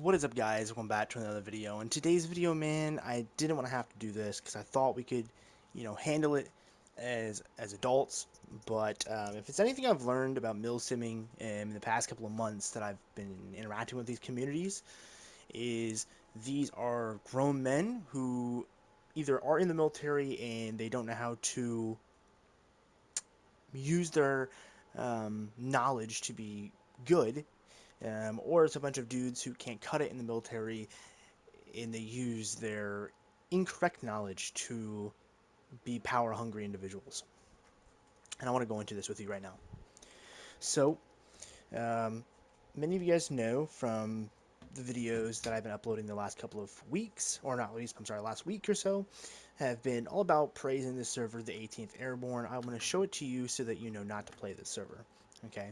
What is up, guys? Welcome back to another video. In today's video, man, I didn't want to have to do this because I thought we could, handle it as adults. But if it's anything I've learned about milsimming in the past couple of months that I've been interacting with these communities, is these are grown men who either are in the military and they don't know how to use their knowledge to be good, or it's a bunch of dudes who can't cut it in the military and they use their incorrect knowledge to be power hungry individuals. And I want to go into this with you right now. So, um, many of you guys know from the videos that I've been uploading the last couple of weeks, or not least, I'm sorry, last week or so, have been all about praising the server, the 18th Airborne. I want to show it to you so that you know not to play this server. Okay,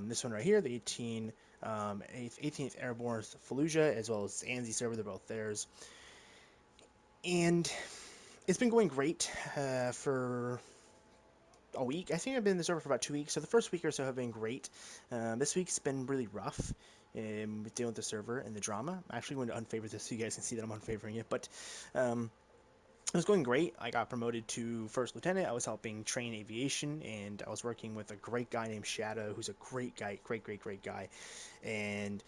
this one right here, the 18th Airborne Fallujah, as well as Anzi server, they're both theirs. And it's been going great for a week. I think I've been in the server for about 2 weeks, so the first week or so have been great. This week's been really rough with dealing with the server and the drama. I'm actually going to unfavor this so you guys can see that I'm unfavoring it, but um, it was going great. I got promoted to first lieutenant. I was helping train aviation, and I was working with a great guy named Shadow, who's a great guy, great guy, and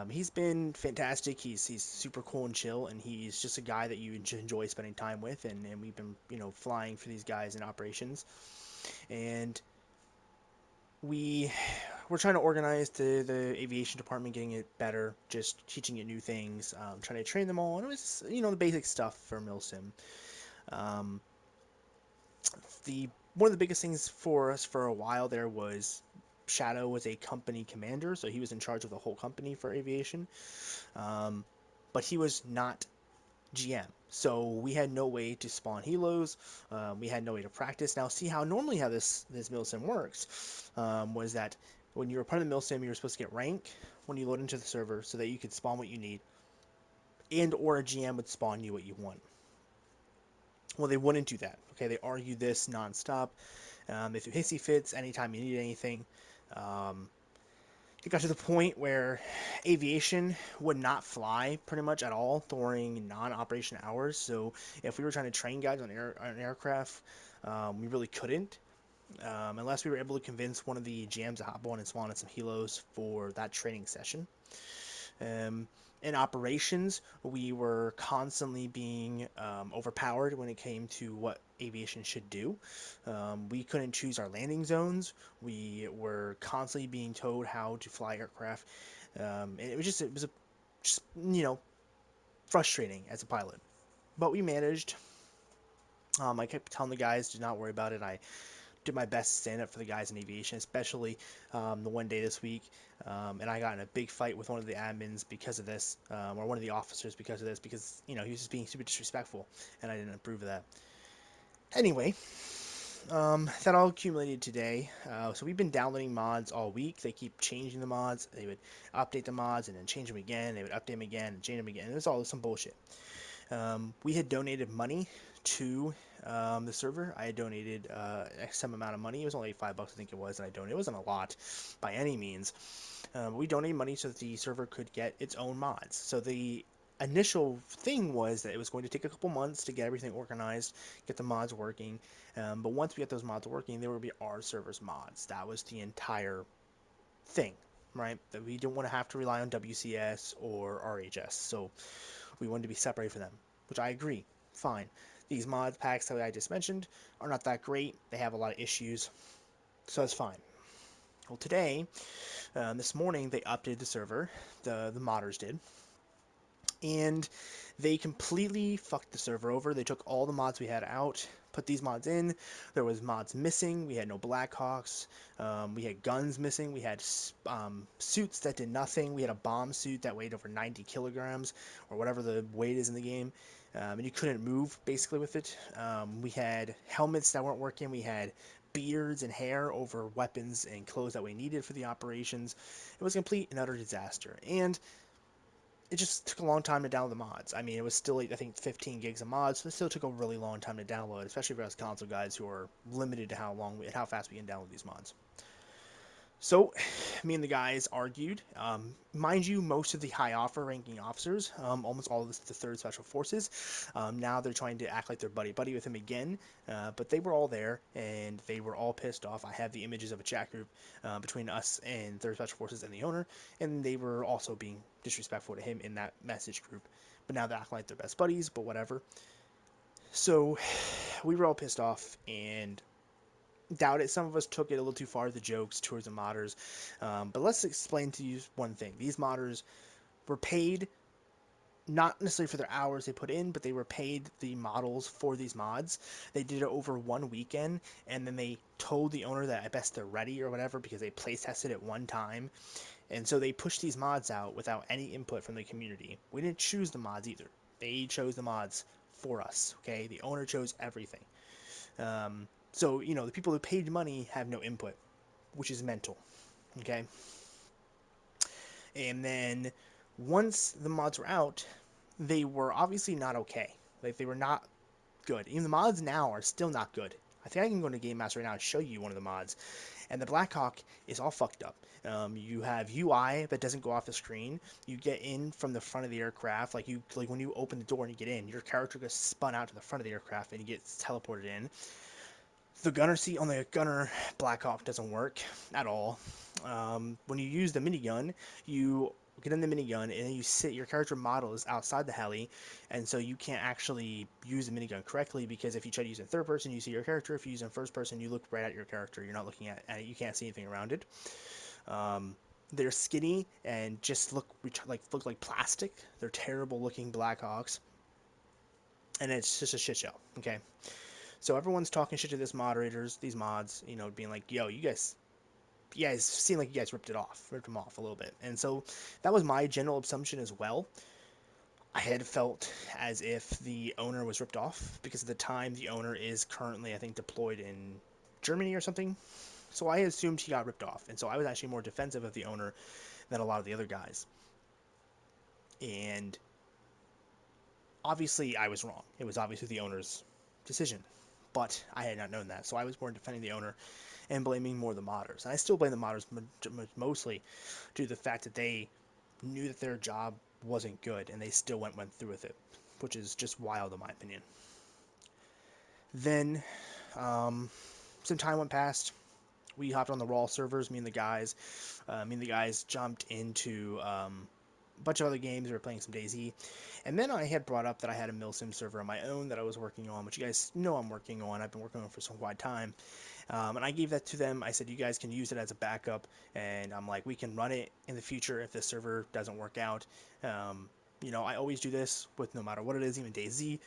he's been fantastic. He's super cool and chill, and he's just a guy that you enjoy spending time with. And we've been flying for these guys in operations, and we we're trying to organize the aviation department, getting it better, just teaching it new things, trying to train them all, and it was the basic stuff for milsim. Um, the One of the biggest things for us for a while there was Shadow was a company commander, so he was in charge of the whole company for aviation. Um, but he was not GM. So we had no way to spawn helos. We had no way to practice. Now, see how normally how this milsim works was that when you were part of the milsim, you were supposed to get rank when you load into the server, so that you could spawn what you need, and or a GM would spawn you what you want. Well, they wouldn't do that. Okay, they argue this nonstop. They threw hissy fits anytime you needed anything. Um, it got to the point where aviation would not fly pretty much at all during non-operation hours. So if we were trying to train guys on an aircraft, we really couldn't, unless we were able to convince one of the GMs to hop on and spawn in some helos for that training session. Um, in operations, we were constantly being overpowered when it came to what aviation should do. We couldn't choose our landing zones. We were constantly being told how to fly aircraft, and it was just frustrating as a pilot. But we managed. I kept telling the guys to not worry about it. I did my best to stand up for the guys in aviation, especially the one day this week. And I got in a big fight with one of the admins because of this, or one of the officers because of this, because he was just being super disrespectful, and I didn't approve of that. Anyway, that all accumulated today. So we've been downloading mods all week. They keep changing the mods. They would update the mods and then change them again. They would update them again and change them again. It was all some bullshit. We had donated money to the server. I had donated some amount of money. It was only $5, I think it was, and I donated. It wasn't a lot by any means. We donated money so that the server could get its own mods. So the initial thing was that it was going to take a couple months to get everything organized, get the mods working. But once we get those mods working, there would be our server's mods. That was the entire thing, right? That we didn't want to have to rely on WCS or RHS. So we wanted to be separated from them, which I agree. Fine. These mod packs that I just mentioned are not that great. They have a lot of issues, so that's fine. Well, today, this morning, they updated the server. The modders did, and they completely fucked the server over. They took all the mods we had out, put these mods in. There was mods missing. We had no Blackhawks. We had guns missing. We had suits that did nothing. We had a bomb suit that weighed over 90 kilograms, or whatever the weight is in the game, and you couldn't move basically with it. We had helmets that weren't working. We had beards and hair over weapons and clothes that we needed for the operations. It was a complete and utter disaster. And it just took a long time to download the mods. I mean, it was still, I think, 15 gigs of mods, so it still took a really long time to download, especially for us console guys who are limited to how fast we can download these mods. So, me and the guys argued. Mind you, most of the high offer ranking officers, almost all of the third special forces, now they're trying to act like they're buddy buddy with him again. But they were all there and they were all pissed off. I have the images of a chat group between us and third special forces and the owner, and they were also being disrespectful to him in that message group. But now they're acting like they're best buddies, but whatever. So we were all pissed off and doubt it. Some of us took it a little too far, the jokes towards the modders. But let's explain to you one thing. These modders were paid not necessarily for their hours they put in, but they were paid the models for these mods. They did it over one weekend, and then they told the owner that I best they're ready or whatever because they play tested it one time. And so they pushed these mods out without any input from the community. We didn't choose the mods either. They chose the mods for us, okay? The owner chose everything. So, the people who paid money have no input, which is mental, okay? And then once the mods were out, they were obviously not okay. Like, they were not good. Even the mods now are still not good. I think I can go into Game Master right now and show you one of the mods. And the Blackhawk is all fucked up. You have UI that doesn't go off the screen. You get in from the front of the aircraft, like when you open the door and you get in, your character gets spun out to the front of the aircraft and you get teleported in. The gunner seat on the gunner Blackhawk doesn't work at all. When you use the minigun, you get in the minigun and then you sit. Your character model is outside the heli, and so you can't actually use the minigun correctly because if you try to use it in third person, you see your character. If you use it in first person, you look right at your character. You're not looking at it. You can't see anything around it. Um, they're skinny and just look like plastic. They're terrible looking Blackhawks, and it's just a shit show. Okay. So everyone's talking shit to these mods, being like, "Yo, you guys seem like you guys ripped them off a little bit." And so that was my general assumption as well. I had felt as if the owner was ripped off because at the time the owner is currently, I think, deployed in Germany or something. So I assumed he got ripped off, and so I was actually more defensive of the owner than a lot of the other guys. And obviously, I was wrong. It was obviously the owner's decision, but I had not known that, so I was more defending the owner and blaming more the modders. And I still blame the modders mostly due to the fact that they knew that their job wasn't good and they still went through with it, which is just wild in my opinion. Then um, some time went past. We hopped on the Raw servers, me and the guys. Me and the guys jumped into a bunch of other games. We were playing some DayZ. And then I had brought up that I had a Milsim server on my own that I was working on, which you guys know I'm working on. I've been working on it for some quite time. And I gave that to them. I said, you guys can use it as a backup. And I'm like, we can run it in the future if the server doesn't work out. I always do this with no matter what it is, even DayZ.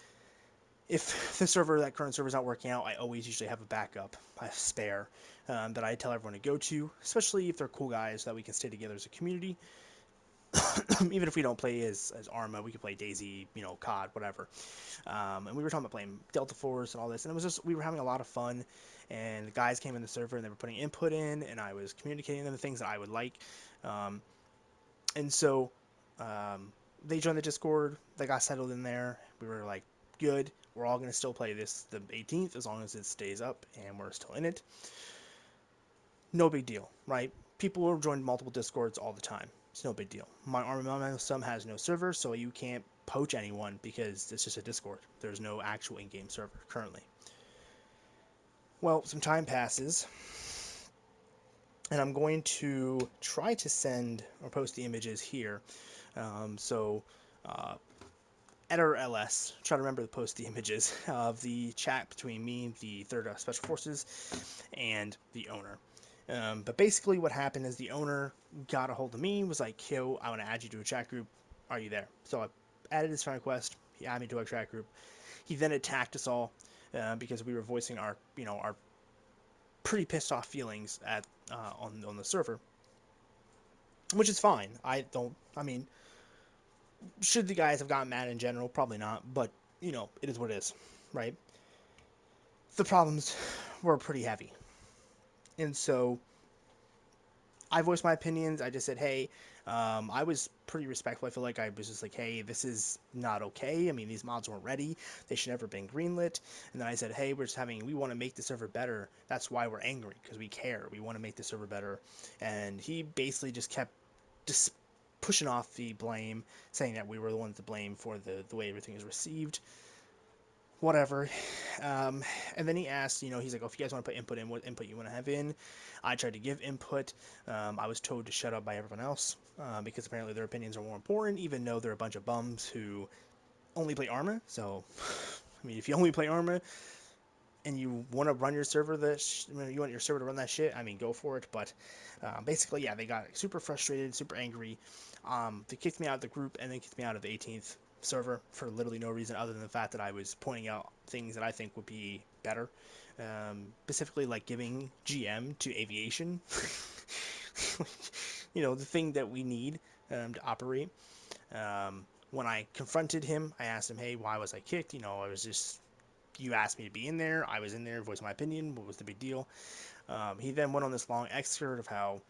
If that current server is not working out, I always usually have a backup, a spare, that I tell everyone to go to, especially if they're cool guys, so that we can stay together as a community. Even if we don't play as Arma, we could play DayZ, COD, whatever. And we were talking about playing Delta Force and all this, and it was just, we were having a lot of fun, and the guys came in the server, and they were putting input in, and I was communicating them the things that I would like. Um, and so they joined the Discord, they got settled in there, we were like, good, we're all going to still play this the 18th, as long as it stays up, and we're still in it. No big deal, right? People will join multiple Discords all the time. It's no big deal. My Arma Milsims has no server, so you can't poach anyone because it's just a Discord. There's no actual in-game server currently. Well, some time passes, and I'm going to try to send or post the images here. So, Eder LS, try to remember to post the images of the chat between me, the 3rd Special Forces, and the owner. But basically what happened is the owner got a hold of me, was like, yo, I want to add you to a chat group. Are you there? So I added his friend request. He added me to a chat group. He then attacked us all because we were voicing our pretty pissed off feelings on the server, which is fine. I mean, should the guys have gotten mad in general? Probably not, but, it is what it is, right? The problems were pretty heavy. And so I voiced my opinions. I just said, hey, I was pretty respectful. I feel like I was just like, hey, this is not okay. I mean, these mods weren't ready. They should never have been greenlit. And then I said, hey, we want to make the server better. That's why we're angry, because we care. We want to make the server better. And he basically just kept just pushing off the blame, saying that we were the ones to blame for the way everything is received. Whatever. Um, and then he asked, he's like, oh, if you guys want to put input in, what input you want to have in. I tried to give input. I was told to shut up by everyone else because apparently their opinions are more important, even though they're a bunch of bums who only play Arma. So, I mean, if you only play Arma and you want to run your server, you want your server to run that shit, I mean, go for it. But basically, yeah, they got super frustrated, super angry. They kicked me out of the group and then kicked me out of the 18th server for literally no reason other than the fact that I was pointing out things that I think would be better. Specifically, like giving GM to aviation. The thing that we need to operate. When I confronted him, I asked him, hey, why was I kicked? You asked me to be in there. I was in there, voiced my opinion. What was the big deal? He then went on this long excerpt of how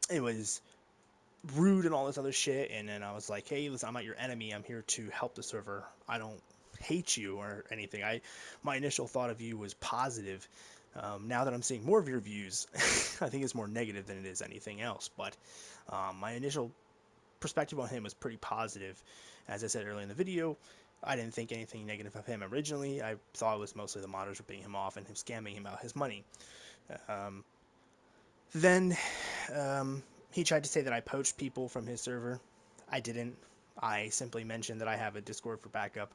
it was rude and all this other shit. And then I was like, hey, listen, I'm not your enemy. I'm here to help the server. I don't hate you or anything. My initial thought of you was positive. Now that I'm seeing more of your views, I think it's more negative than it is anything else. But my initial perspective on him was pretty positive. As I said earlier in the video, I didn't think anything negative of him originally. I thought it was mostly the modders ripping him off and him scamming him out his money. Um, then he tried to say that I poached people from his server. I didn't. I simply mentioned that I have a Discord for backup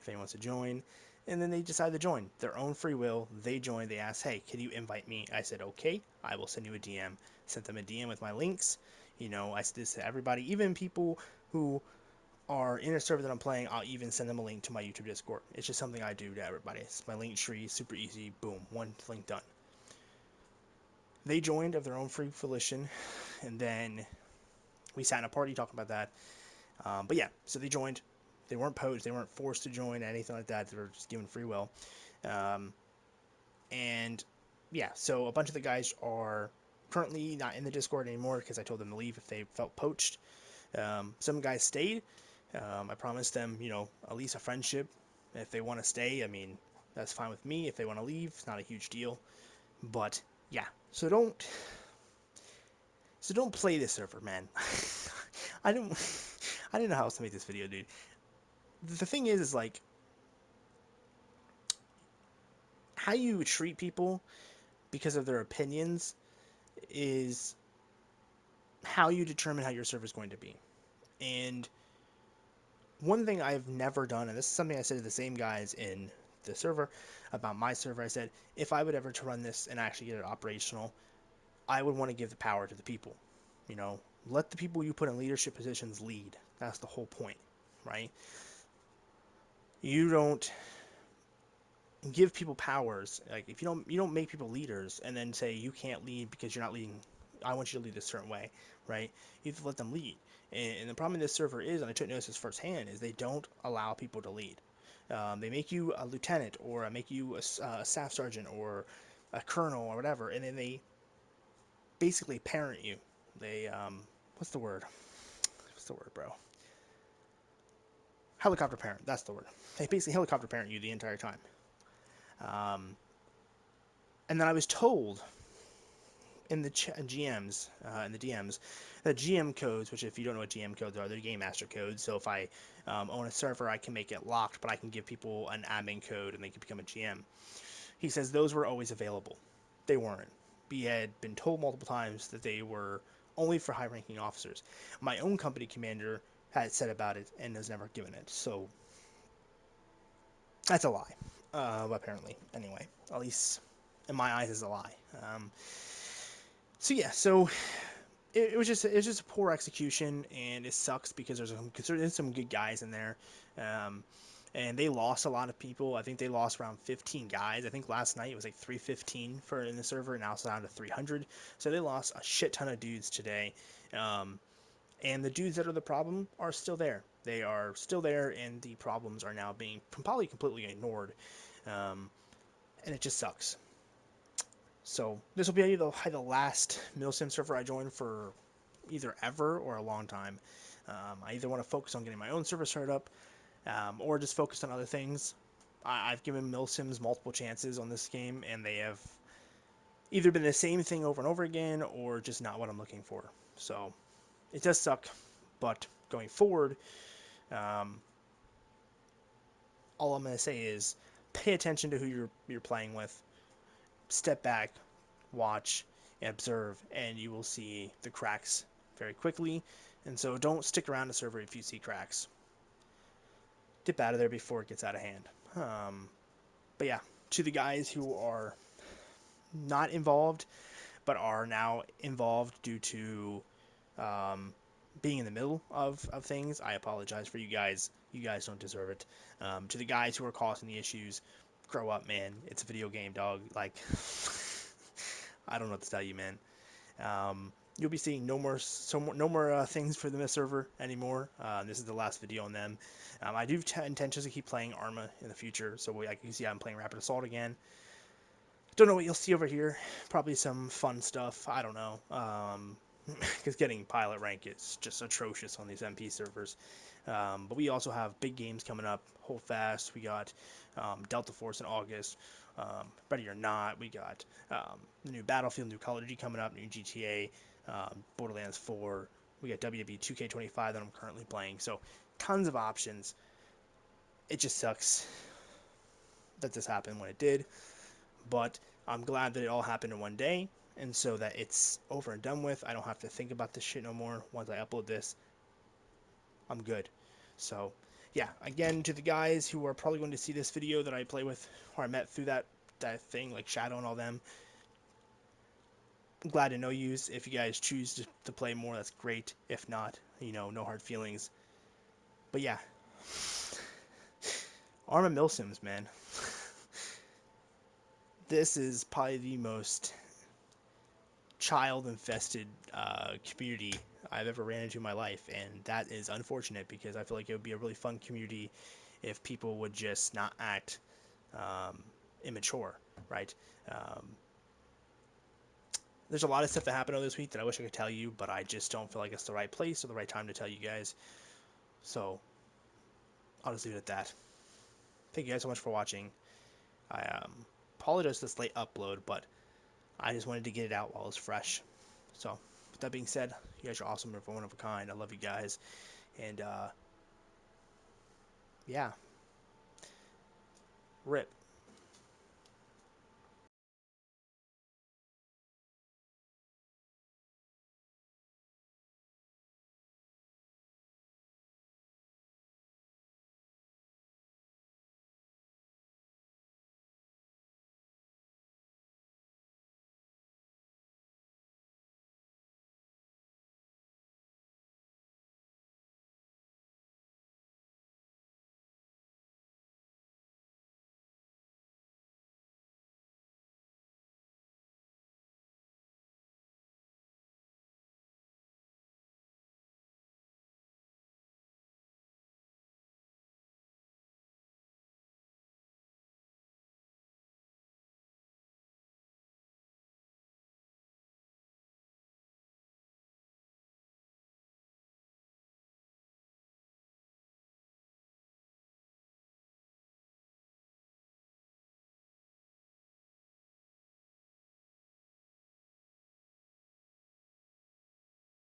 if anyone wants to join. And then they decided to join. Their own free will. They joined. They asked, hey, can you invite me? I said, okay, I will send you a DM. Sent them a DM with my links. I said this to everybody, even people who are in a server that I'm playing. I'll even send them a link to my YouTube Discord. It's just something I do to everybody. It's my link tree, super easy. Boom, one link done. They joined of their own free volition, and then we sat in a party talking about that. But yeah, so they joined. They weren't poached. They weren't forced to join, anything like that. They were just given free will. Um, and yeah, so a bunch of the guys are currently not in the Discord anymore because I told them to leave if they felt poached. Some guys stayed. I promised them, at least a friendship. If they want to stay, I mean, that's fine with me. If they want to leave, it's not a huge deal. But yeah, so don't play this server, man. I don't I didn't know how else to make this video, dude. The thing is like how you treat people because of their opinions is how you determine how your server is going to be. And one thing I've never done, and this is something I said to the same guys in the server about my server, I said if I would ever to run this and actually get it operational, I would want to give the power to the people. Let the people you put in leadership positions lead. That's the whole point, right? You don't give people powers. Like if you don't make people leaders and then say you can't lead because you're not leading. I want you to lead a certain way, right? You have to let them lead. And the problem in this server is, and I took notice this firsthand, is they don't allow people to lead. They make you a lieutenant or make you a staff sergeant or a colonel or whatever, and then they basically parent you. They what's the word? What's the word, bro? Helicopter parent. That's the word. They basically helicopter parent you the entire time. And then I was told in the GMs, in the DMs, the GM codes, which if you don't know what GM codes are, they're game master codes. So if I own a server, I can make it locked, but I can give people an admin code and they can become a GM. He says those were always available. They weren't. We had been told multiple times that they were only for high-ranking officers. My own company commander had said about it and has never given it. So that's a lie, apparently. Anyway, at least in my eyes, is a lie. So yeah, it was just a poor execution, and it sucks because there's some good guys in there, and they lost a lot of people. I think they lost around 15 guys. I think last night it was like 315 for in the server, and now it's down to 300. So they lost a shit ton of dudes today, and the dudes that are the problem are still there. They are still there, and the problems are now being probably completely ignored, and it just sucks. So this will be the last Milsim server I join for either ever or a long time. I either want to focus on getting my own server started up, or just focus on other things. I've given Milsims multiple chances on this game, and they have either been the same thing over and over again, or just not what I'm looking for. So it does suck, but going forward, um, all I'm going to say is pay attention to who you're playing with. Step back, watch, and observe, and you will see the cracks very quickly. And so don't stick around the server if you see cracks. Dip out of there before it gets out of hand. But yeah, to the guys who are not involved but are now involved due to being in the middle of things, I apologize for you guys. You guys don't deserve it. To the guys who are causing the issues, grow up, man. It's a video game, dog. Like, I don't know what to tell you, man. You'll be seeing no more things for the server anymore. This is the last video on them. I do intentions to keep playing Arma in the future, so like you can see, I'm playing Rapid Assault again. Don't know what you'll see over here. Probably some fun stuff. I don't know. Because getting pilot rank is just atrocious on these MP servers. But we also have big games coming up. Hold fast. We got Delta Force in August. Ready or Not. We got the new Battlefield, new Call of Duty coming up, new GTA, Borderlands 4. We got WWE 2K25 that I'm currently playing. So tons of options. It just sucks that this happened when it did. But I'm glad that it all happened in one day, and so that it's over and done with. I don't have to think about this shit no more. Once I upload this, I'm good. So, yeah, again, to the guys who are probably going to see this video that I play with, or I met through that thing, like Shadow and all them, I'm glad to know yous. If you guys choose to play more, that's great. If not, no hard feelings. But yeah, Arma Milsims, man. This is probably the most child-infested community I've ever ran into in my life, and that is unfortunate because I feel like it would be a really fun community if people would just not act immature, right? Um, there's a lot of stuff that happened this week that I wish I could tell you, but I just don't feel like it's the right place or the right time to tell you guys. So I'll just leave it at that. Thank you guys so much for watching. I apologize for this late upload, but I just wanted to get it out while it's fresh. So, with that being said, you guys are awesome. You're one of a kind. I love you guys. And, yeah. RIP.